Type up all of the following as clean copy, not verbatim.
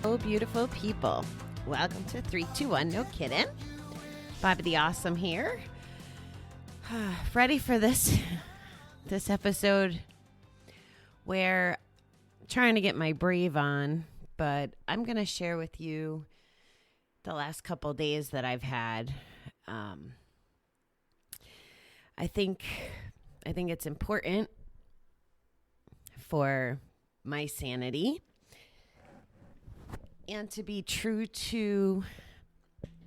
Oh, beautiful people. Welcome to 321 No Kidding. Bobbie the Awesome here. Ready for this episode where I'm trying to get my brave on, but I'm going to share with you the last couple days that I've had. I think it's important for my sanity and to be true to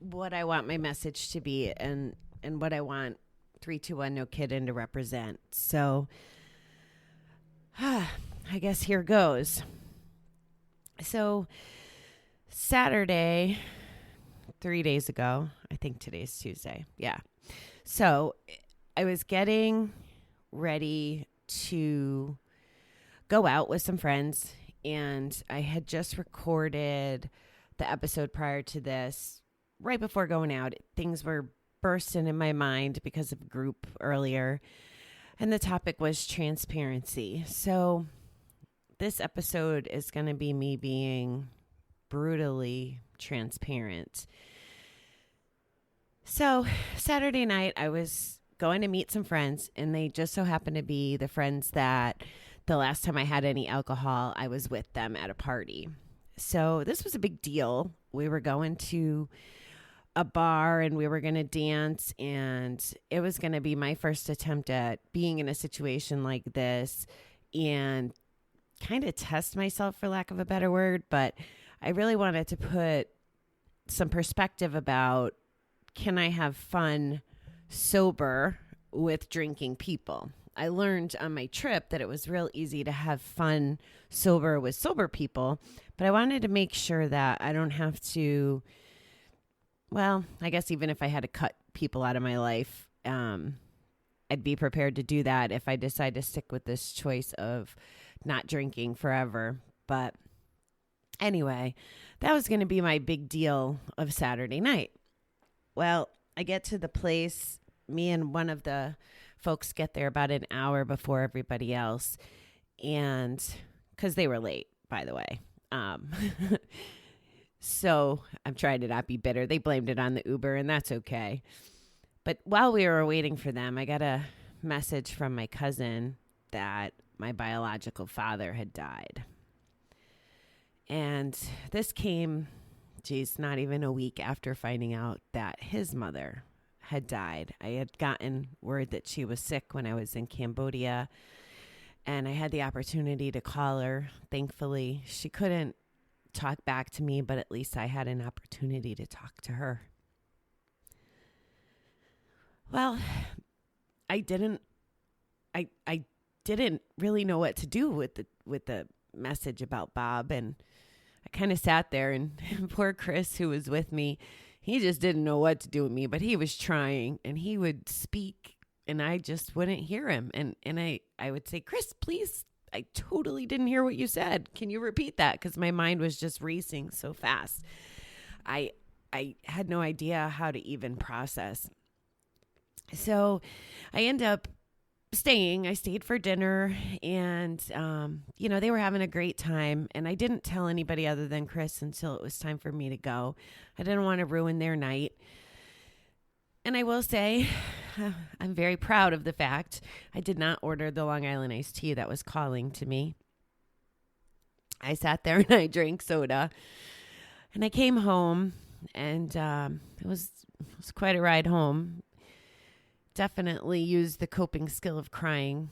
what I want my message to be and what I want 321 No Kidding to represent. So, I guess here goes. So, Saturday, 3 days ago, I think today's Tuesday. Yeah. So, I was getting ready to go out with some friends, and I had just recorded the episode prior to this. Right before going out, things were bursting in my mind because of group earlier, and the topic was transparency. So this episode is going to be me being brutally transparent. So Saturday night, I was going to meet some friends, and they just so happened to be the friends that the last time I had any alcohol, I was with them at a party. So this was a big deal. We were going to a bar and we were going to dance, and it was going to be my first attempt at being in a situation like this and kind of test myself, for lack of a better word. But I really wanted to put some perspective about, can I have fun sober with drinking people? I learned on my trip that it was real easy to have fun sober with sober people, but I wanted to make sure that I don't have to, well, I guess even if I had to cut people out of my life, I'd be prepared to do that if I decide to stick with this choice of not drinking forever. But anyway, that was going to be my big deal of Saturday night. Well, I get to the place, me and one of the folks get there about an hour before everybody else, and because they were late, by the way. So I'm trying to not be bitter. They blamed it on the Uber, and that's okay. But while we were waiting for them, I got a message from my cousin that my biological father had died. And this came, not even a week after finding out that his mother had died. I had gotten word that she was sick when I was in Cambodia, and I had the opportunity to call her. Thankfully, she couldn't talk back to me, but at least I had an opportunity to talk to her. Well, I didn't really know what to do with the message about Bob, and I kind of sat there, and poor Chris, who was with me, he just didn't know what to do with me, but he was trying, and he would speak, and I just wouldn't hear him. And I would say, Chris, please, I totally didn't hear what you said. Can you repeat that? Because my mind was just racing so fast. I had no idea how to even process. So I end up staying. I stayed for dinner, and, they were having a great time, and I didn't tell anybody other than Chris until it was time for me to go. I didn't want to ruin their night. And I will say, I'm very proud of the fact I did not order the Long Island iced tea that was calling to me. I sat there and I drank soda, and I came home, and it was quite a ride home. Definitely used the coping skill of crying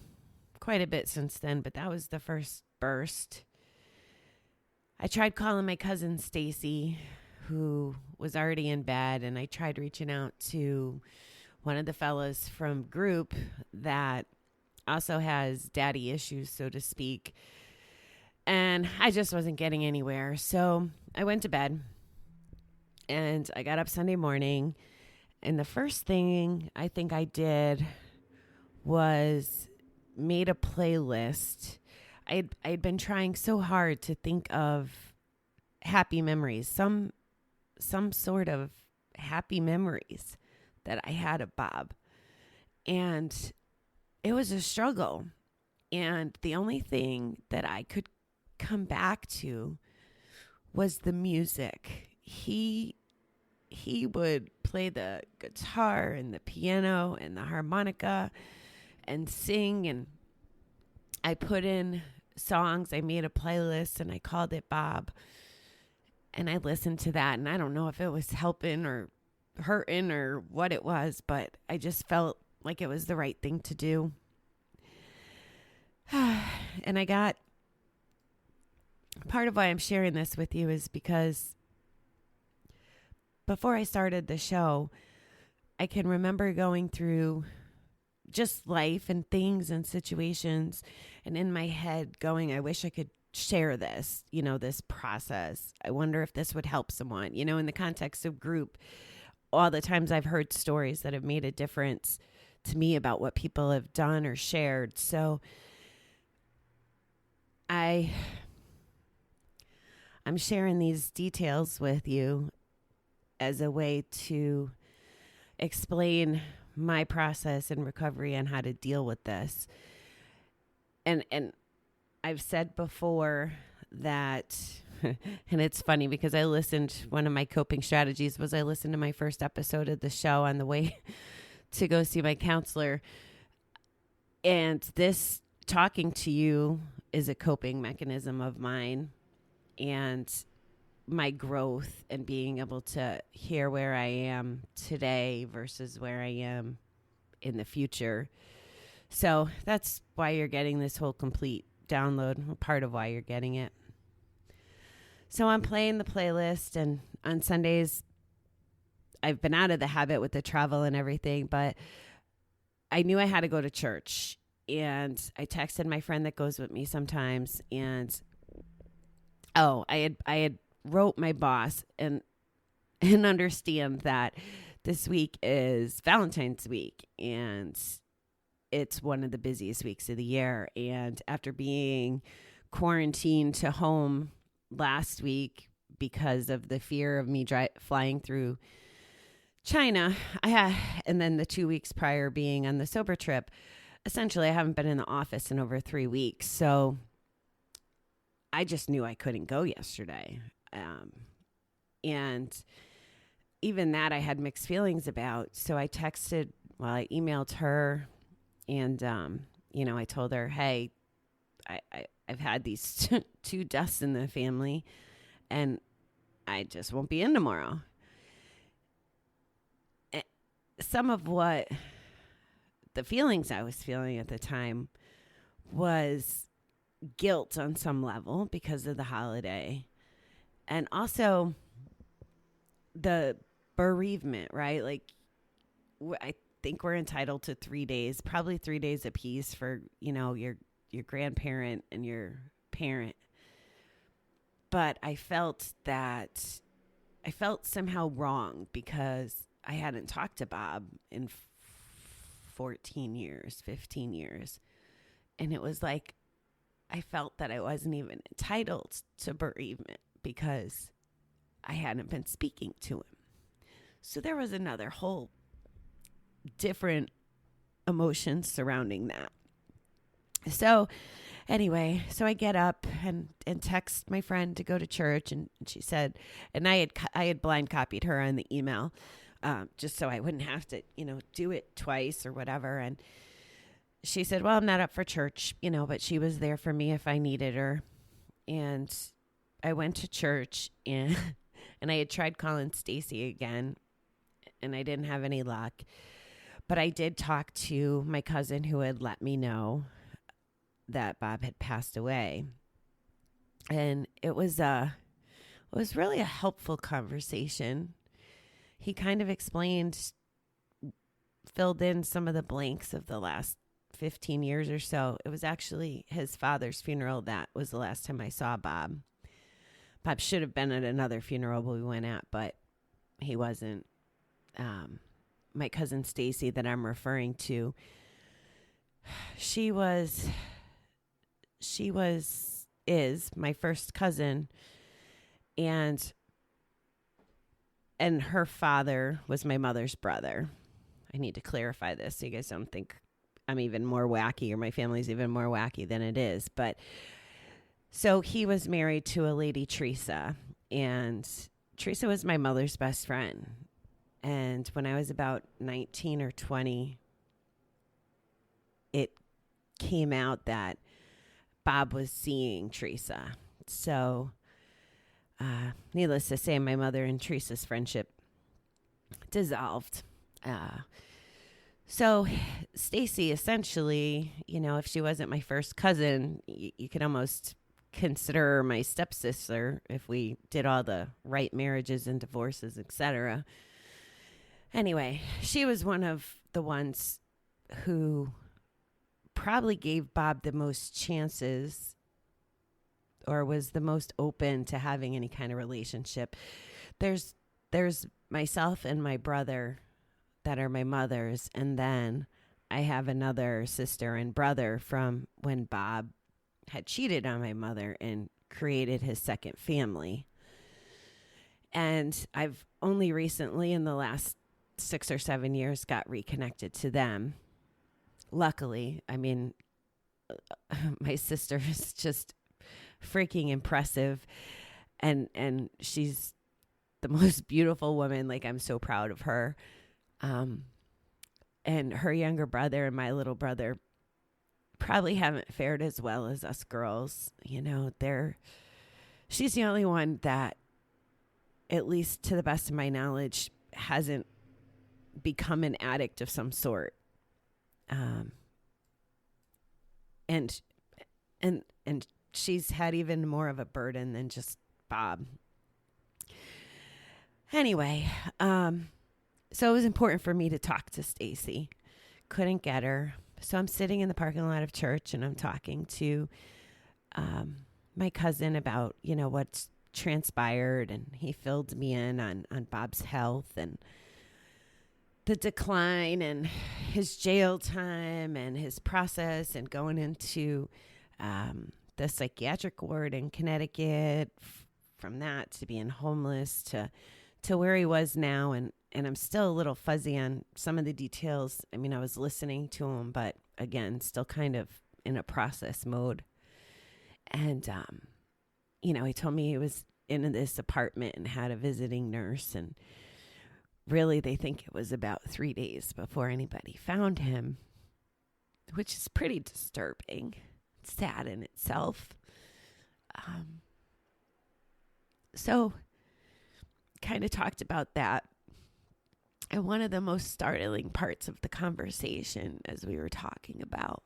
quite a bit since then, but that was the first burst. I tried calling my cousin Stacy, who was already in bed, and I tried reaching out to one of the fellas from group that also has daddy issues, so to speak, and I just wasn't getting anywhere. So I went to bed, and I got up Sunday morning, and the first thing I think I did was made a playlist. I'd been trying so hard to think of happy memories, some sort of happy memories that I had of Bob. And it was a struggle. And the only thing that I could come back to was the music. He would play the guitar and the piano and the harmonica and sing, and I put in songs. I made a playlist and I called it Bob, and I listened to that, and I don't know if it was helping or hurting or what it was, but I just felt like it was the right thing to do. And I got, part of why I'm sharing this with you is because before I started the show, I can remember going through just life and things and situations, and in my head going, I wish I could share this, this process. I wonder if this would help someone, in the context of group. All the times I've heard stories that have made a difference to me about what people have done or shared. So I'm sharing these details with you as a way to explain my process in recovery and how to deal with this. And I've said before that, and it's funny because one of my coping strategies was I listened to my first episode of the show on the way to go see my counselor. And this talking to you is a coping mechanism of mine, and my growth and being able to hear where I am today versus where I am in the future. So that's why you're getting this whole complete download, part of why you're getting it. So I'm playing the playlist, and on Sundays, I've been out of the habit with the travel and everything, but I knew I had to go to church, and I texted my friend that goes with me sometimes, and I had wrote my boss and understand that this week is Valentine's week, and it's one of the busiest weeks of the year. And after being quarantined to home last week because of the fear of me flying through China, and then the 2 weeks prior being on the sober trip, essentially I haven't been in the office in over 3 weeks. So I just knew I couldn't go yesterday. And even that I had mixed feelings about. So I emailed her, and, I told her, hey, I've had these two deaths in the family, and I just won't be in tomorrow. And some of what the feelings I was feeling at the time was guilt on some level because of the holiday, and also the bereavement, right? Like, I think we're entitled to 3 days, probably 3 days apiece for, your grandparent and your parent. But I felt somehow wrong because I hadn't talked to Bob in 14 years, 15 years. And it was like, I felt that I wasn't even entitled to bereavement because I hadn't been speaking to him. So there was another whole different emotions surrounding that. So anyway, I get up and text my friend to go to church, and she said, and I had blind copied her on the email, just so I wouldn't have to, do it twice or whatever. And she said, well, I'm not up for church, but she was there for me if I needed her. And I went to church, and I had tried calling Stacy again, and I didn't have any luck. But I did talk to my cousin who had let me know that Bob had passed away. And it was really a helpful conversation. He kind of filled in some of the blanks of the last 15 years or so. It was actually his father's funeral. That was the last time I saw Bob. Bob should have been at another funeral we went at, but he wasn't. My cousin Stacy that I'm referring to, is my first cousin, and her father was my mother's brother. I need to clarify this so you guys don't think I'm even more wacky or my family's even more wacky than it is. But so he was married to a lady, Teresa, And Teresa was my mother's best friend. And when I was about 19 or 20, it came out that Bob was seeing Teresa. So, needless to say, my mother and Teresa's friendship dissolved. So Stacy, essentially, if she wasn't my first cousin, you could almost consider her my stepsister if we did all the right marriages and divorces, etc. Anyway, she was one of the ones who probably gave Bob the most chances or was the most open to having any kind of relationship. There's myself and my brother that are my mother's, and then I have another sister and brother from when Bob had cheated on my mother and created his second family. And I've only recently, in the last 6 or 7 years, got reconnected to them. Luckily, I mean, my sister is just freaking impressive, and she's the most beautiful woman. Like, I'm so proud of her. And her younger brother and my little brother probably haven't fared as well as us girls. She's the only one that, at least to the best of my knowledge, hasn't become an addict of some sort. And she's had even more of a burden than just Bob. Anyway, so it was important for me to talk to Stacy. Couldn't get her. So I'm sitting in the parking lot of church and I'm talking to my cousin about, what's transpired, and he filled me in on Bob's health and the decline and his jail time and his process and going into the psychiatric ward in Connecticut, from that to being homeless to where he was now. And I'm still a little fuzzy on some of the details. I mean, I was listening to him, but again, still kind of in a process mode. And, he told me he was in this apartment and had a visiting nurse. And really, they think it was about 3 days before anybody found him, which is pretty disturbing. It's sad in itself. So kind of talked about that. And one of the most startling parts of the conversation, as we were talking about,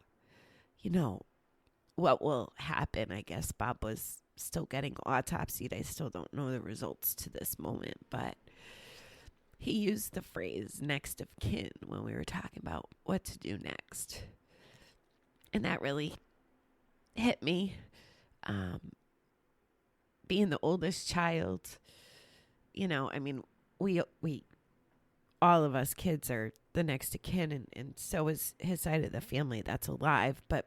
what will happen. I guess Bob was still getting autopsied. I still don't know the results to this moment, but he used the phrase next of kin when we were talking about what to do next. And that really hit me. Being the oldest child, we all of us kids are the next of kin, and so is his side of the family that's alive. But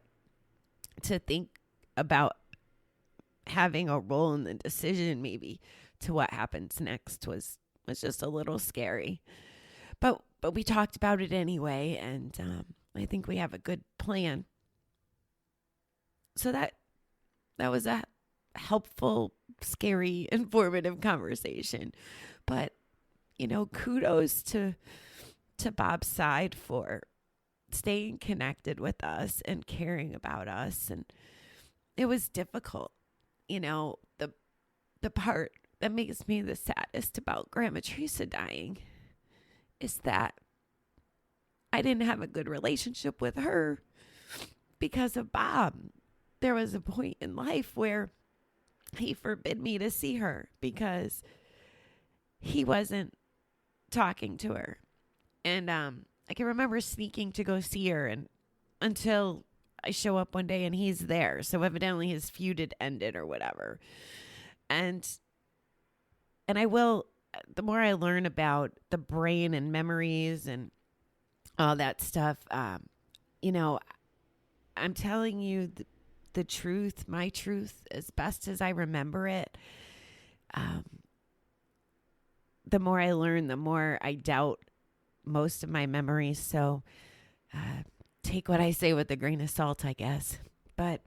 to think about having a role in the decision maybe to what happens next was just a little scary. But we talked about it anyway, and I think we have a good plan. So that was a helpful, scary, informative conversation. But kudos to Bob's side for staying connected with us and caring about us. And it was difficult. The part that makes me the saddest about Grandma Teresa dying is that I didn't have a good relationship with her because of Bob. There was a point in life where he forbid me to see her because he wasn't talking to her. And I can remember sneaking to go see her, and until I show up one day and he's there. So evidently his feud had ended or whatever. And I will, the more I learn about the brain and memories and all that stuff, I'm telling you the truth, my truth, as best as I remember it. The more I learn, the more I doubt most of my memories. So take what I say with a grain of salt, I guess. But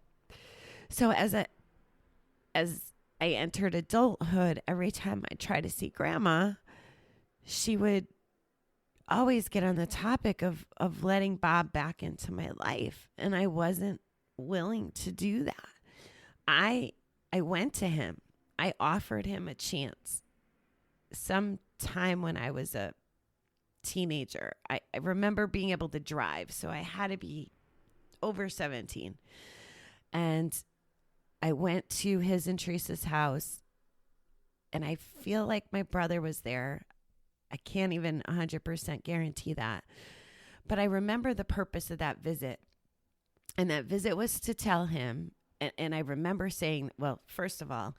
so as I entered adulthood, every time I tried to see grandma, she would always get on the topic of letting Bob back into my life. And I wasn't willing to do that. I went to him. I offered him a chance. Sometime when I was a teenager, I remember being able to drive. So I had to be over 17. And I went to his and Teresa's house, and I feel like my brother was there. I can't even 100% guarantee that. But I remember the purpose of that visit. And that visit was to tell him, and I remember saying, well, first of all,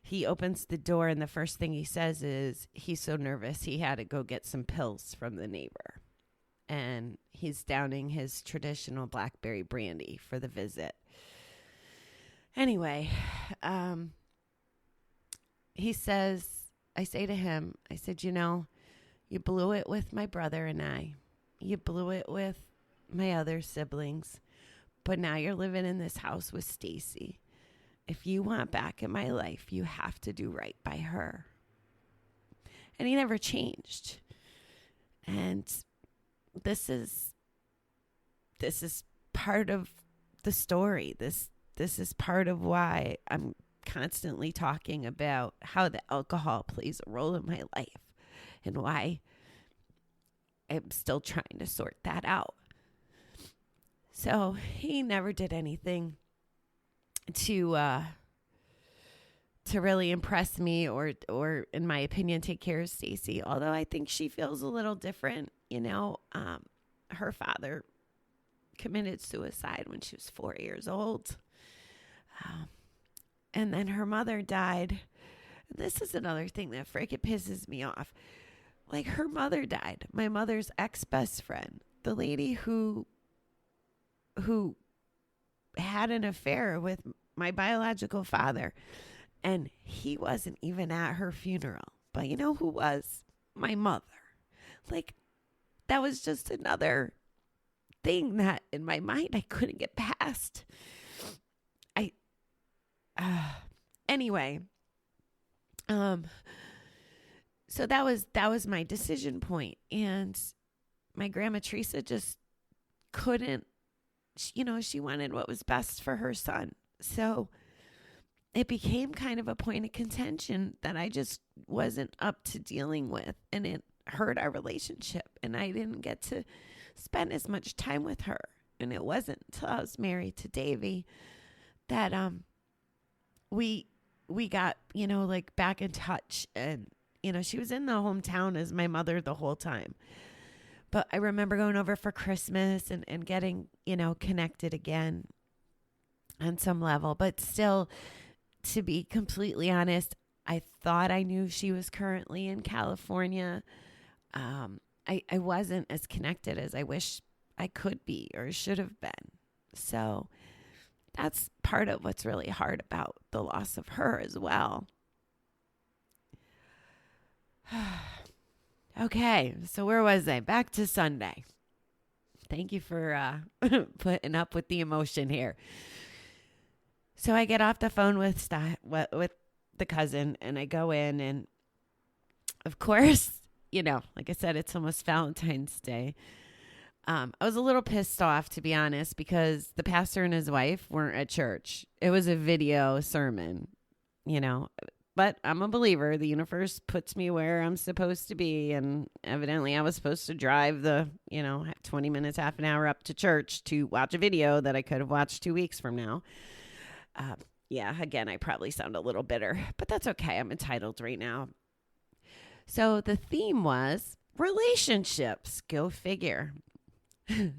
he opens the door, and the first thing he says is he's so nervous he had to go get some pills from the neighbor. And he's downing his traditional blackberry brandy for the visit. Anyway, he says, I say to him, I said, you know, you blew it with my brother and I. You blew it with my other siblings. But now you're living in this house with Stacy. If you want back in my life, you have to do right by her. And he never changed. And this is part of the story. This is part of why I'm constantly talking about how the alcohol plays a role in my life and why I'm still trying to sort that out. So he never did anything to really impress me or in my opinion take care of Stacy, although I think she feels a little different. You know, her father committed suicide when she was 4 years old. And then her mother died. This is another thing that freaking pisses me off. Like, her mother died. My mother's ex-best friend, the lady who had an affair with my biological father. And he wasn't even at her funeral. But you know who was? My mother. Like, that was just another thing that in my mind I couldn't get past. Anyway, so that was my decision point. And my grandma Teresa just couldn't, she wanted what was best for her son. So it became kind of a point of contention that I just wasn't up to dealing with. And it hurt our relationship. And I didn't get to spend as much time with her. And it wasn't until I was married to Davey that we got, like back in touch. And, she was in the hometown as my mother the whole time. But I remember going over for Christmas and getting, connected again on some level. But still, to be completely honest, I thought I knew she was currently in California. I wasn't as connected as I wish I could be or should have been. So that's part of what's really hard about the loss of her as well. Okay, so where was I? Back to Sunday. Thank you for putting up with the emotion here. So I get off the phone with the cousin, and I go in, and of course, like I said, it's almost Valentine's Day. I was a little pissed off, to be honest, because the pastor and his wife weren't at church. It was a video sermon, but I'm a believer. The universe puts me where I'm supposed to be. And evidently I was supposed to drive the, 20 minutes, half an hour up to church to watch a video that I could have watched 2 weeks from now. Again, I probably sound a little bitter, but that's okay. I'm entitled right now. So the theme was relationships. Go figure.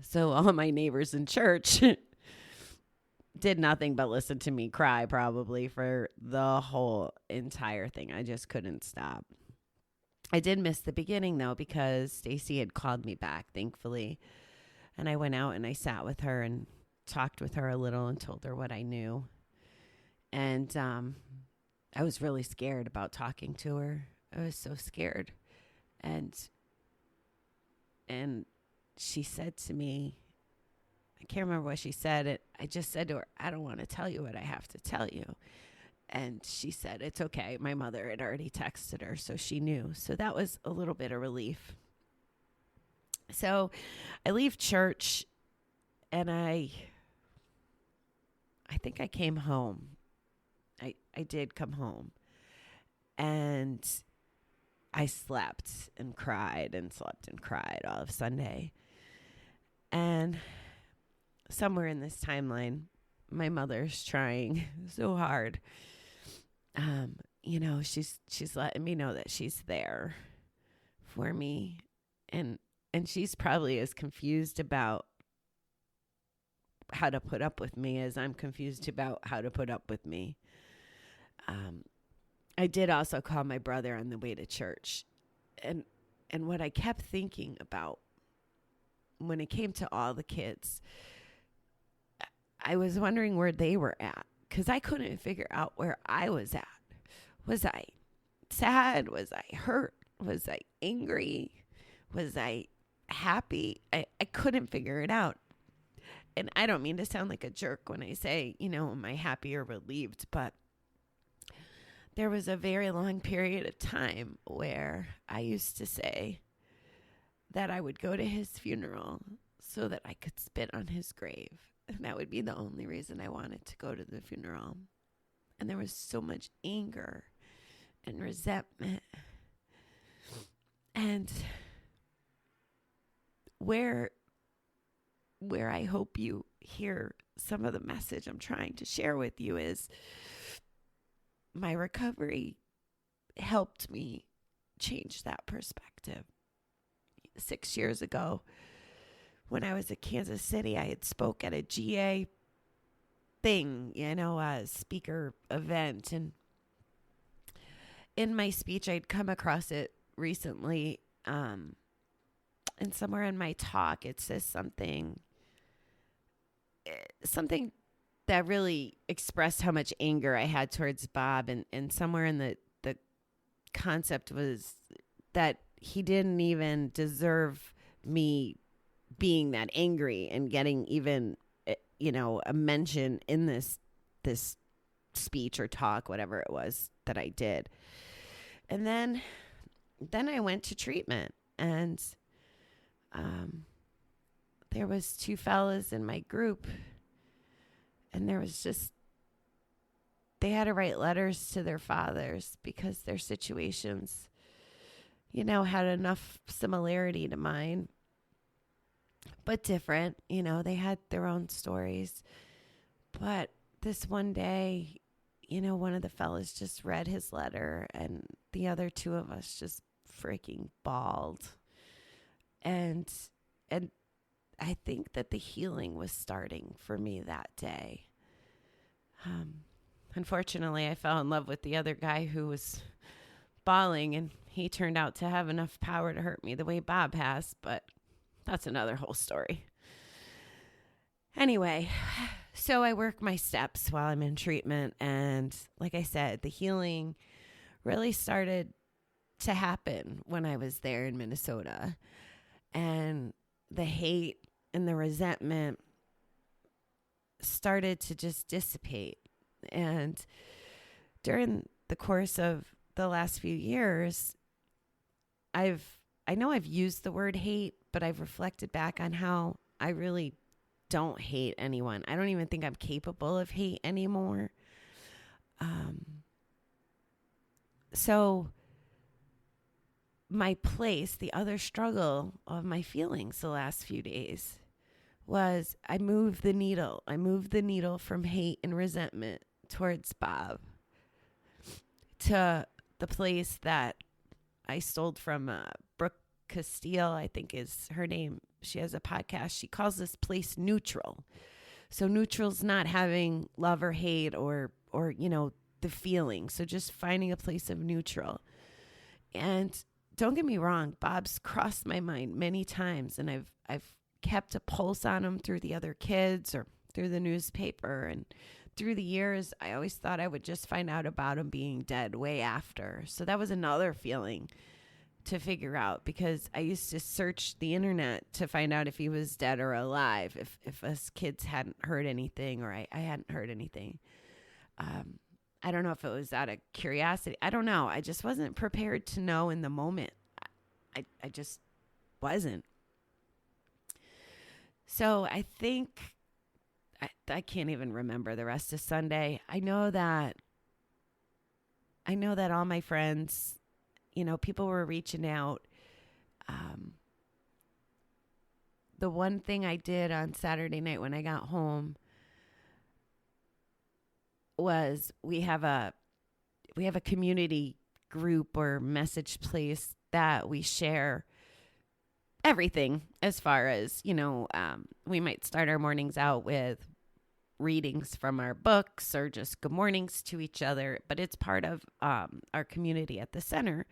So all of my neighbors in church did nothing but listen to me cry probably for the whole entire thing. I just couldn't stop. I did miss the beginning though, because Stacy had called me back, thankfully. And I went out and I sat with her and talked with her a little and told her what I knew. And I was really scared about talking to her. I was so scared. And she said to me, I can't remember what she said. I just said to her, I don't want to tell you what I have to tell you. And she said, it's okay. My mother had already texted her, so she knew. So that was a little bit of relief. So I leave church, and I think I came home. I did come home. And I slept and cried all of Sunday. And somewhere in this timeline, my mother's trying so hard. She's letting me know that she's there for me. And she's probably as confused about how to put up with me as I'm confused about how to put up with me. I did also call my brother on the way to church. And what I kept thinking about when it came to all the kids, I was wondering where they were at, because I couldn't figure out where I was at. Was I sad? Was I hurt? Was I angry? Was I happy? I couldn't figure it out. And I don't mean to sound like a jerk when I say, am I happy or relieved? But there was a very long period of time where I used to say that I would go to his funeral so that I could spit on his grave. And that would be the only reason I wanted to go to the funeral. And there was so much anger and resentment. And where I hope you hear some of the message I'm trying to share with you is my recovery helped me change that perspective. 6 years ago, when I was at Kansas City, I had spoke at a GA thing, a speaker event. And in my speech, I'd come across it recently. And somewhere in my talk, it says something that really expressed how much anger I had towards Bob. And somewhere in the concept was that he didn't even deserve me being that angry and getting even, a mention in this speech or talk, whatever it was that I did. And then I went to treatment, and there was 2 fellas in my group, and there was they had to write letters to their fathers because their situations, had enough similarity to mine, but different. They had their own stories. But this one day, one of the fellas just read his letter, and the other 2 of us just freaking bawled. And I think that the healing was starting for me that day. Unfortunately, I fell in love with the other guy who was bawling, and he turned out to have enough power to hurt me the way Bob has, but that's another whole story. Anyway, so I work my steps while I'm in treatment, and like I said, the healing really started to happen when I was there in Minnesota, and the hate and the resentment started to just dissipate. And during the course of the last few years, I know I've used the word hate, but I've reflected back on how I really don't hate anyone. I don't even think I'm capable of hate anymore. So my place, the other struggle of my feelings the last few days was I moved the needle. I moved the needle from hate and resentment towards Bob to the place that I stole from Brooke Castile, I think is her name. She has a podcast. She calls this place neutral. So neutral's not having love or hate or the feeling. So just finding a place of neutral. And don't get me wrong, Bob's crossed my mind many times, and I've kept a pulse on him through the other kids or through the newspaper. And through the years, I always thought I would just find out about him being dead way after. So that was another feeling to figure out, because I used to search the internet to find out if he was dead or alive, if us kids hadn't heard anything or I hadn't heard anything. I don't know if it was out of curiosity. I don't know. I just wasn't prepared to know in the moment. I just wasn't. So I think I can't even remember the rest of Sunday. I know that all my friends, people were reaching out. The one thing I did on Saturday night when I got home was we have a community group or message place that we share everything as far as, we might start our mornings out with readings from our books or just good mornings to each other, but it's part of our community at the center.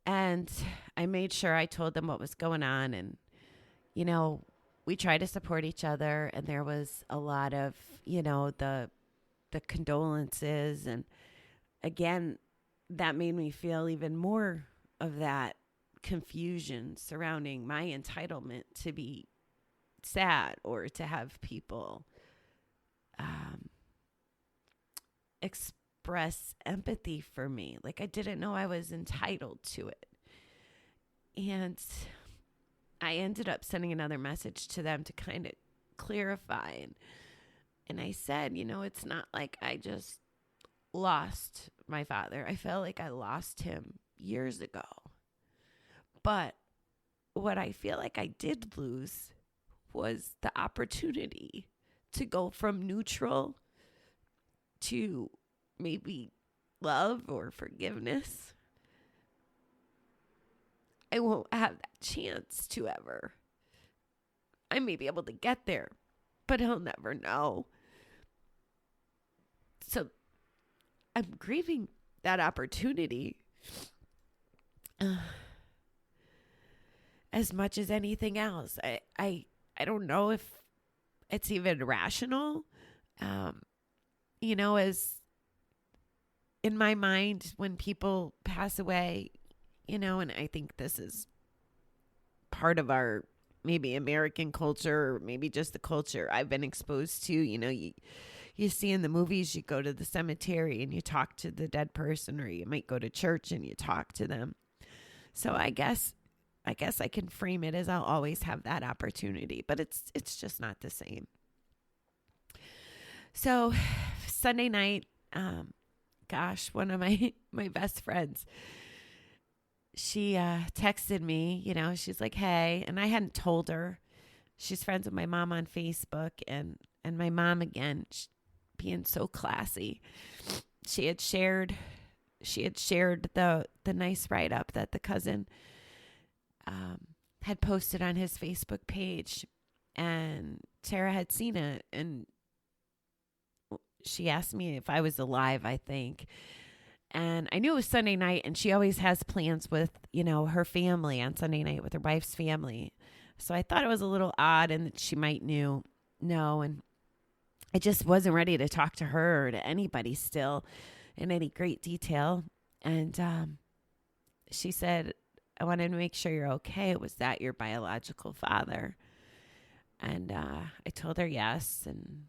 And I made sure I told them what was going on, and we try to support each other, and there was a lot of, the condolences, and again, that made me feel even more of that confusion surrounding my entitlement to be sad or to have people express empathy for me. Like, I didn't know I was entitled to it. And I ended up sending another message to them to kind of clarify. And I said, it's not like I just lost my father. I felt like I lost him years ago. But what I feel like I did lose was the opportunity to go from neutral to maybe love or forgiveness. I won't have that chance to ever. I may be able to get there, but he'll never know. So I'm grieving that opportunity as much as anything else. I don't know if it's even rational. As in my mind, when people pass away, and I think this is part of our maybe American culture, or maybe just the culture I've been exposed to. You see in the movies, you go to the cemetery and you talk to the dead person, or you might go to church and you talk to them. So I guess I can frame it as I'll always have that opportunity, but it's just not the same. So Sunday night, one of my best friends, she texted me, she's like, hey, and I hadn't told her. She's friends with my mom on Facebook, and my mom, again, being so classy, she had shared the nice write-up that the cousin had posted on his Facebook page, and Tara had seen it, and she asked me if I was alive, I think. And I knew it was Sunday night, and she always has plans with, her family on Sunday night with her wife's family. So I thought it was a little odd and that she might know. And I just wasn't ready to talk to her or to anybody still in any great detail. And she said, I wanted to make sure you're okay. Was that your biological father? And I told her yes. And,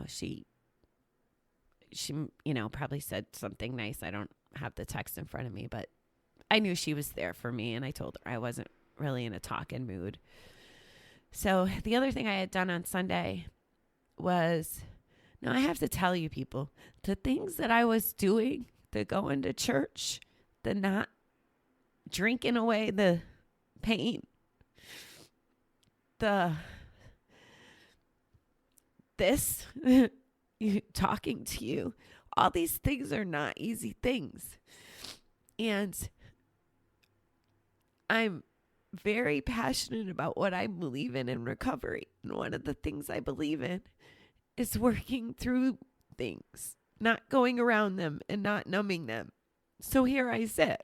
she probably said something nice. I don't have the text in front of me, but I knew she was there for me, and I told her I wasn't really in a talking mood. So the other thing I had done on Sunday was, I have to tell you people, the things that I was doing, the going to church, the not drinking away the pain, talking to you, all these things are not easy things. And I'm very passionate about what I believe in recovery. And one of the things I believe in is working through things, not going around them and not numbing them. So here I sit.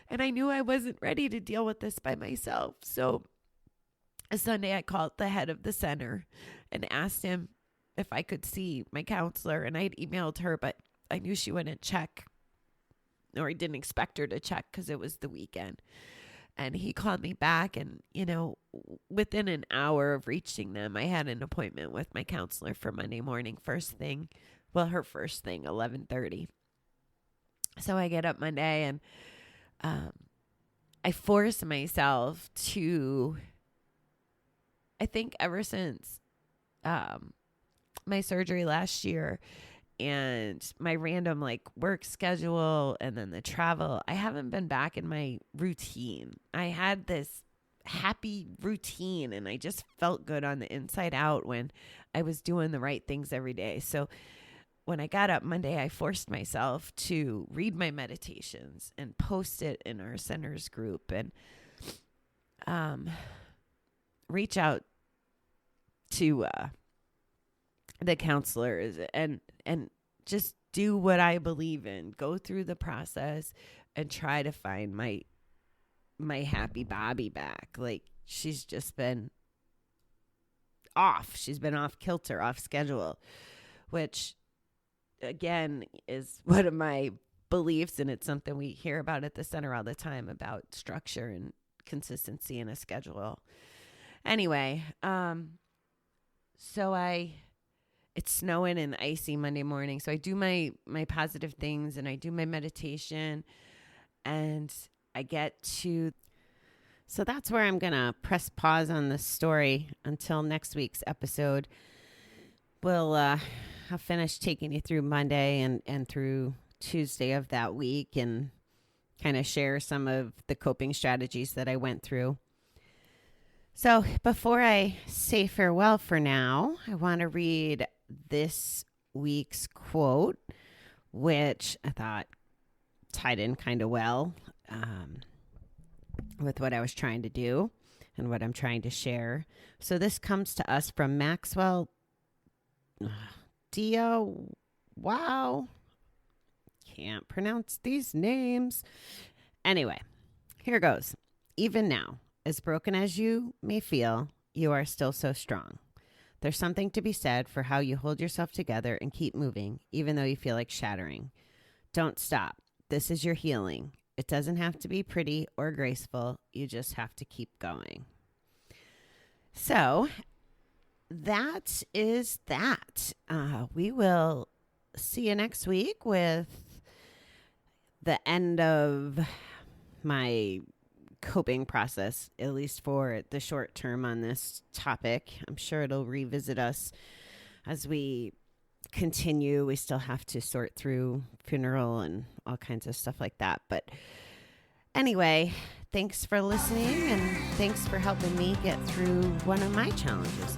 And I knew I wasn't ready to deal with this by myself. So a Sunday I called the head of the center and asked him if I could see my counselor. And I'd emailed her, but I knew she wouldn't check, or I didn't expect her to check because it was the weekend. And he called me back, and, within an hour of reaching them, I had an appointment with my counselor for Monday morning, first thing. Well, her first thing, 11:30. So I get up Monday and I force myself to, I think ever since my surgery last year and my random like work schedule and then the travel, I haven't been back in my routine. I had this happy routine and I just felt good on the inside out when I was doing the right things every day. So when I got up Monday, I forced myself to read my meditations and post it in our centers group and reach out to the counselors and just do what I believe in. Go through the process and try to find my happy Bobbie back. Like, she's just been off. She's been off kilter, off schedule, which again is one of my beliefs, and it's something we hear about at the center all the time about structure and consistency in a schedule. Anyway, so it's snowing and icy Monday morning. So I do my positive things and I do my meditation and I get to, so that's where I'm going to press pause on this story until next week's episode. I'll finish taking you through Monday and through Tuesday of that week and kind of share some of the coping strategies that I went through. So before I say farewell for now, I want to read this week's quote, which I thought tied in kind of well with what I was trying to do and what I'm trying to share. So this comes to us from Maxwell Dio. Wow. Can't pronounce these names. Anyway, here goes. Even now, as broken as you may feel, you are still so strong. There's something to be said for how you hold yourself together and keep moving, even though you feel like shattering. Don't stop. This is your healing. It doesn't have to be pretty or graceful. You just have to keep going. So that is that. We will see you next week with the end of my coping process, at least for the short term on this topic. I'm sure it'll revisit us as we continue. We still have to sort through funeral and all kinds of stuff like that. But anyway, thanks for listening and thanks for helping me get through one of my challenges.